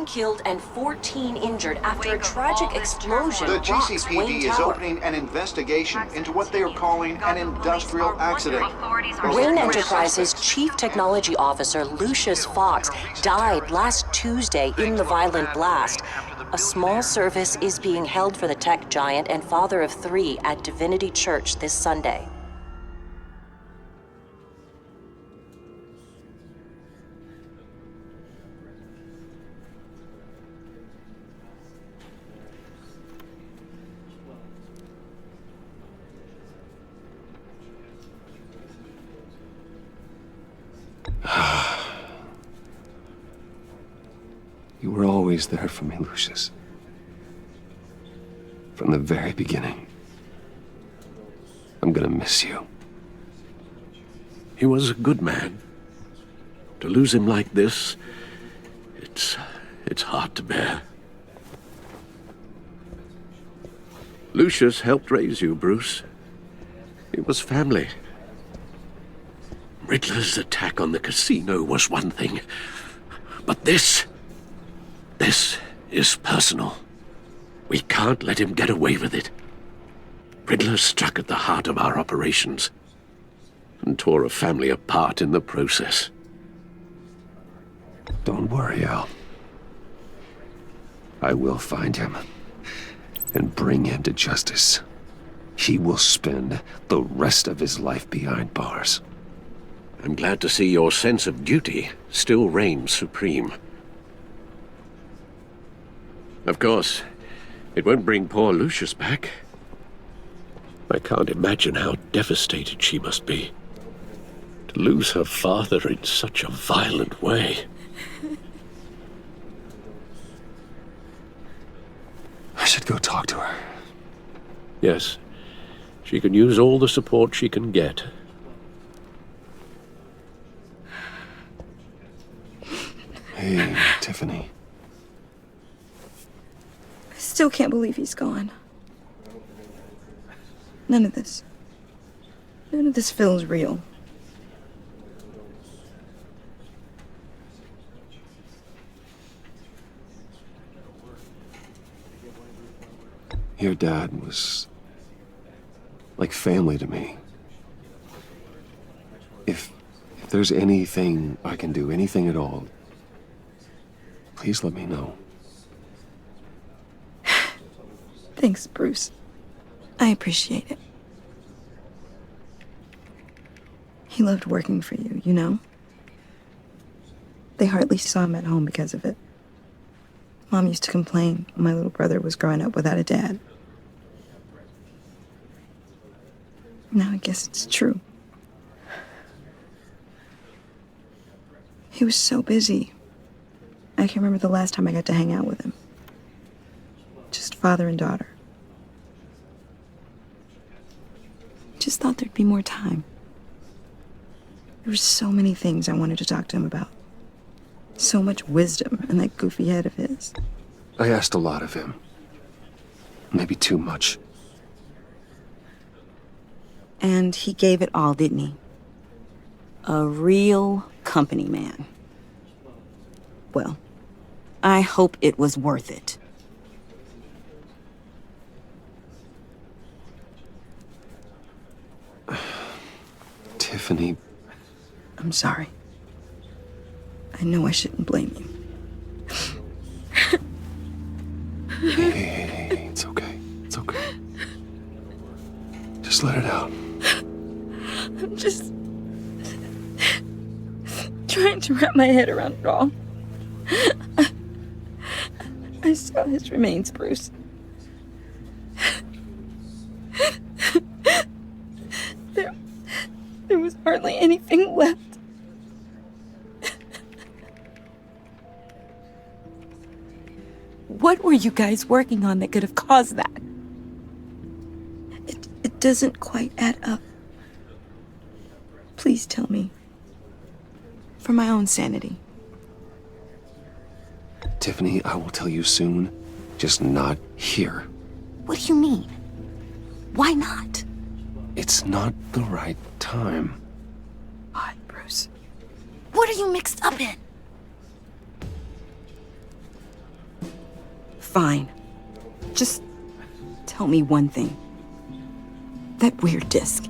9 killed and 14 injured after a tragic explosion The rocks GCPD Wayne is Tower. opening an investigation into what they are calling an industrial accident. Wayne Enterprises' Chief Technology Officer Lucius Fox died last Tuesday in the violent blast. A small service is being held for the tech giant and father of 3 at Divinity Church this Sunday. You were always there for me, Lucius. From the very beginning. I'm gonna miss you. He was a good man. To lose him like this, it's hard to bear. Lucius helped raise you, Bruce. It was family. Riddler's attack on the casino was one thing, but this is personal. We can't let him get away with it. Riddler struck at the heart of our operations and tore a family apart in the process. Don't worry, Al. I will find him and bring him to justice. He will spend the rest of his life behind bars. I'm glad to see your sense of duty still reigns supreme. Of course, it won't bring poor Lucius back. I can't imagine how devastated she must be. To lose her father in such a violent way. I should go talk to her. Yes, she can use all the support she can get. Hey, Tiffany. I still can't believe he's gone. None of this feels real. Your dad was like family to me. If there's anything I can do, anything at all, please let me know. Thanks, Bruce. I appreciate it. He loved working for you, you know? They hardly saw him at home because of it. Mom used to complain when my little brother was growing up without a dad. Now I guess it's true. He was so busy. I can remember the last time I got to hang out with him. Just father and daughter. Just thought there'd be more time. There were so many things I wanted to talk to him about. So much wisdom in that goofy head of his. I asked a lot of him. Maybe too much. And he gave it all, didn't he? A real company man. Well, I hope it was worth it. Tiffany. I'm sorry. I know I shouldn't blame you. Hey, it's okay. It's okay. Just let it out. I'm just trying to wrap my head around it all. I saw his remains, Bruce. There was hardly anything left. What were you guys working on that could have caused that? It doesn't quite add up. Please tell me. For my own sanity. Tiffany, I will tell you soon. Just not here. What do you mean? Why not? It's not the right time. What, Bruce? What are you mixed up in? Fine. Just tell me one thing. That weird disc.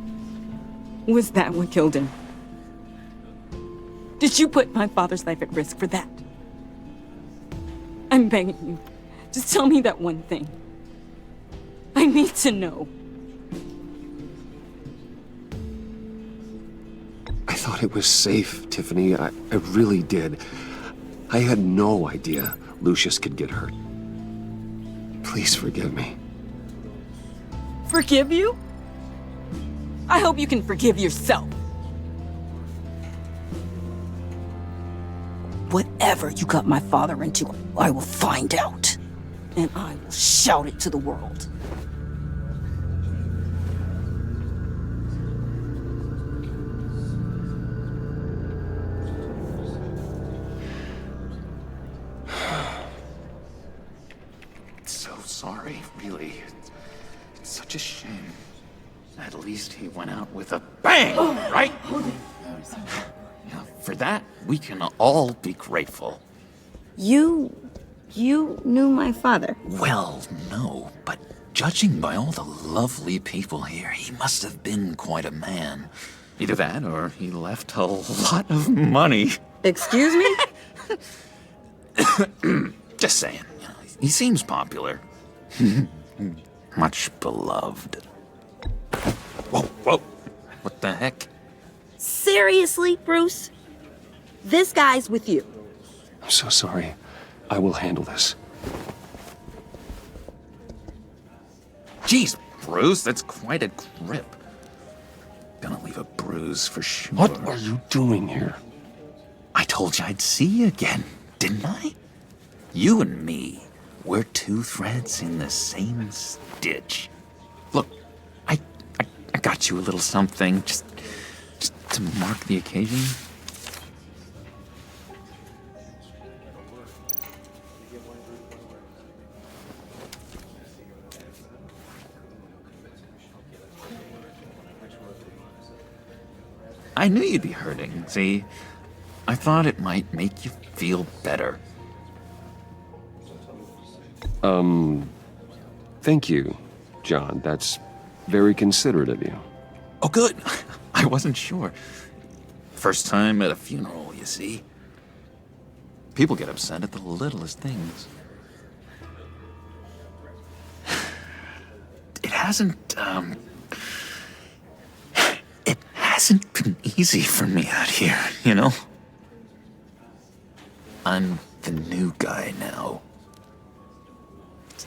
Was that what killed him? Did you put my father's life at risk for that? I'm begging you. Just tell me that one thing. I need to know. I thought it was safe, Tiffany. I really did. I had no idea Lucius could get hurt. Please forgive me. Forgive you? I hope you can forgive yourself. Whatever you got my father into, I will find out. And I will shout it to the world. So sorry, really. It's such a shame. At least he went out with a bang, right? Yeah, for that, we can all be grateful. You knew my father? Well, no, but judging by all the lovely people here, he must have been quite a man. Either that, or he left a lot of money. Excuse me? Just saying, you know, he seems popular. Much beloved. Whoa, whoa, what the heck? Seriously, Bruce? This guy's with you. I'm so sorry. I will handle this. Jeez, Bruce, that's quite a grip. Gonna leave a bruise for sure. What are you doing here? I told you I'd see you again, didn't I? You and me, we're two threads in the same stitch. Look, I got you a little something, just to mark the occasion. I knew you'd be hurting, see? I thought it might make you feel better. Thank you, John. That's very considerate of you. Oh, good. I wasn't sure. First time at a funeral, you see. People get upset at the littlest things. It hasn't been easy for me out here, you know? I'm the new guy now.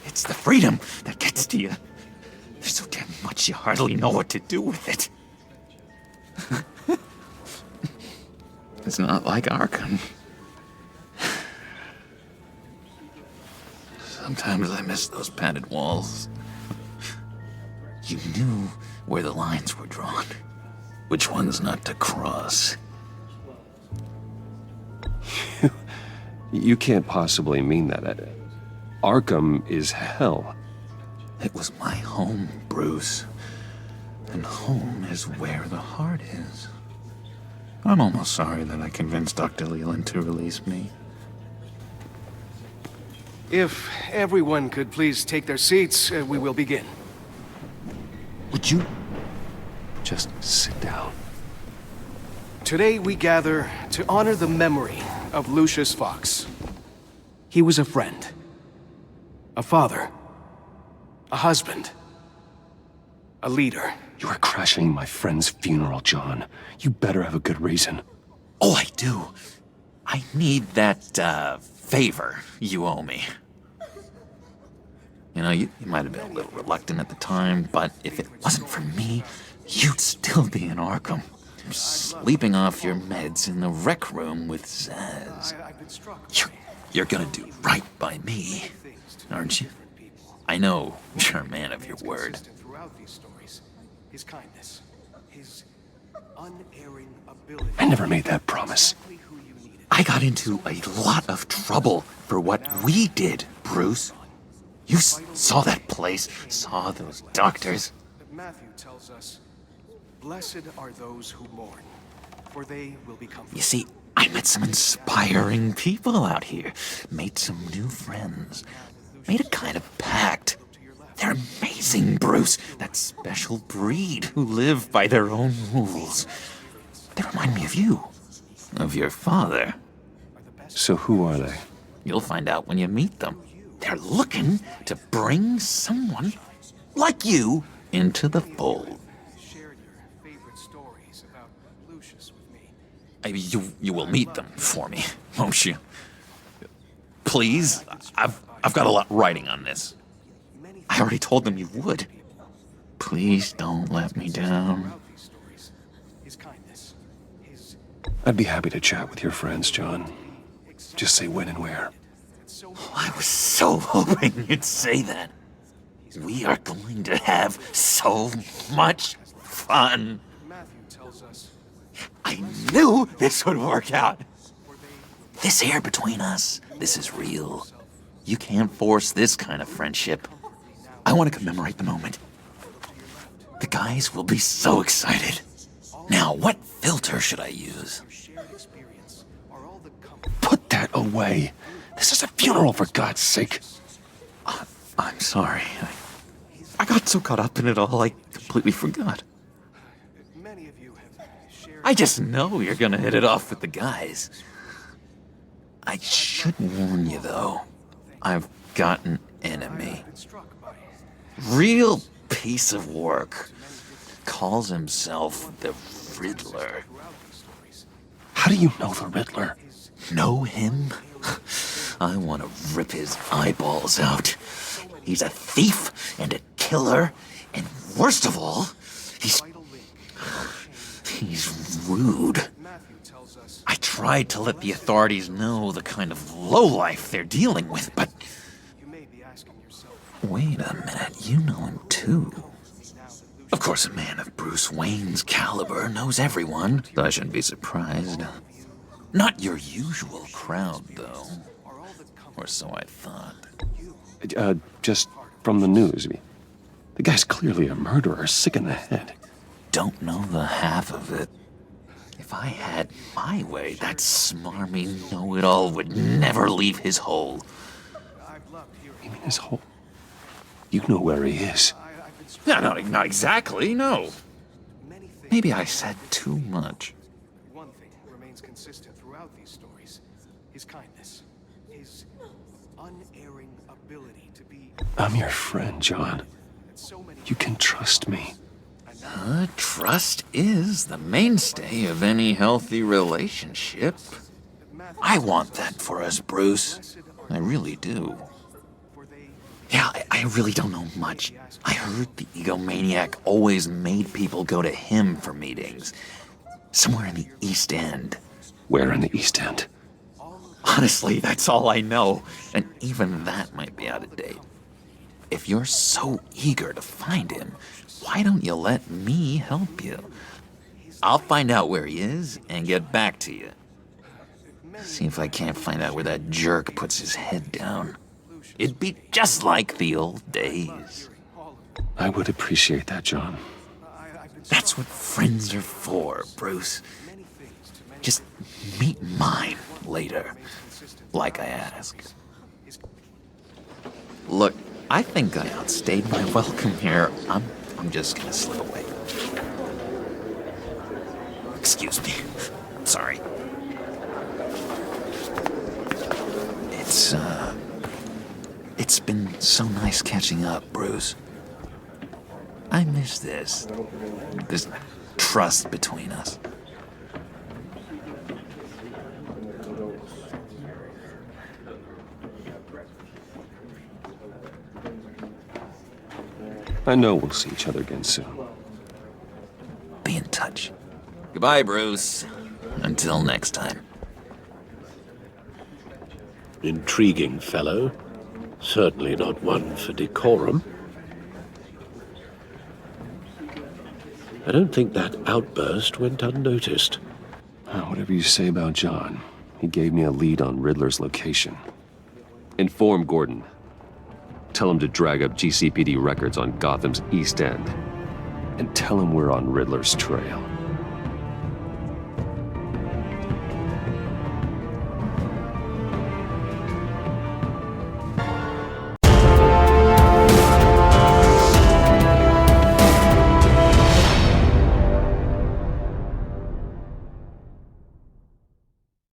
It's the freedom that gets to you. There's so damn much you hardly know what to do with it. It's not like Arkham. Sometimes I miss those padded walls. You knew where the lines were drawn. Which ones not to cross. You can't possibly mean that. Arkham is hell. It was my home, Bruce. And home is where the heart is. I'm almost sorry that I convinced Dr. Leland to release me. If everyone could please take their seats, we will begin. Would you just sit down? Today we gather to honor the memory of Lucius Fox. He was a friend, a father, a husband, a leader. You are crashing my friend's funeral, John. You better have a good reason. Oh, I do. I need that, favor you owe me. You know, you might have been a little reluctant at the time, but if it wasn't for me, you'd still be in Arkham. Sleeping off your meds in the rec room with Zaz. You're gonna do right by me, aren't you? I know you're a man of your word. His kindness, his unerring ability. I never made that promise. I got into a lot of trouble for what we did, Bruce. You saw that place, saw those doctors. Matthew tells us, "Blessed are those who mourn, for they will be comforted." You see, I met some inspiring people out here, made some new friends. made a kind of pact. They're amazing, Bruce. That special breed who live by their own rules. They remind me of you. Of your father. So who are they? You'll find out when you meet them. They're looking to bring someone like you into the fold. Shared your favorite stories about Lucius with me. You will meet them for me, won't you? Please, I've got a lot riding on this. I already told them you would. Please don't let me down. His kindness, his I'd be happy to chat with your friends, John. Just say when and where. I was so hoping you'd say that. We are going to have so much fun. Matthew tells us I knew this would work out. This air between us, this is real. You can't force this kind of friendship. I want to commemorate the moment. The guys will be so excited. Now, what filter should I use? shared experience are all the comfort. Put that away. This is a funeral, for God's sake. I'm sorry. I got so caught up in it all, I completely forgot. Many of you have shared. I just know you're gonna hit it off with the guys. I should warn you, though. I've got an enemy. Struck by Real piece of work. Calls himself the Riddler. How do you know the Riddler? Know him? I want to rip his eyeballs out. He's a thief and a killer, and worst of all, he's rude. Matthew tells us I tried to let the authorities know the kind of lowlife they're dealing with, but you may be asking yourself wait a minute, you know him too. Of course, a man of Bruce Wayne's caliber knows everyone, so I shouldn't be surprised. Not your usual crowd, though. Or so I thought. Just from the news. I mean, the guy's clearly a murderer, sick in the head. Don't know the half of it. If I had my way, that smarmy know-it-all would never leave his hole. You mean his whole... You know where he is. No, not exactly, no. Maybe I said too much. one thing remains consistent throughout these stories: his kindness, his unerring ability to be. I'm your friend, John. So many You can trust me. Trust is the mainstay of any healthy relationship. I want that for us, Bruce. I really do. Yeah, I really don't know much. I heard the egomaniac always made people go to him for meetings. Somewhere in the East End. Where in the East End? Honestly, that's all I know. And even that might be out of date. If you're so eager to find him, why don't you let me help you? I'll find out where he is and get back to you. See if I can't find out where that jerk puts his head down. It'd be just like the old days. I would appreciate that, John. That's what friends are for, Bruce. Just meet mine later, like I asked. Look, I think I outstayed my welcome here. I'm just gonna slip away. Excuse me. I'm sorry. It's been so nice catching up, Bruce. I miss this trust between us. I know we'll see each other again soon. Be in touch. Goodbye, Bruce. Until next time. Intriguing fellow. Certainly not one for decorum. I don't think that outburst went unnoticed. Whatever you say about John, he gave me a lead on Riddler's location. Inform Gordon. Tell him to drag up GCPD records on Gotham's East End. And tell him we're on Riddler's trail.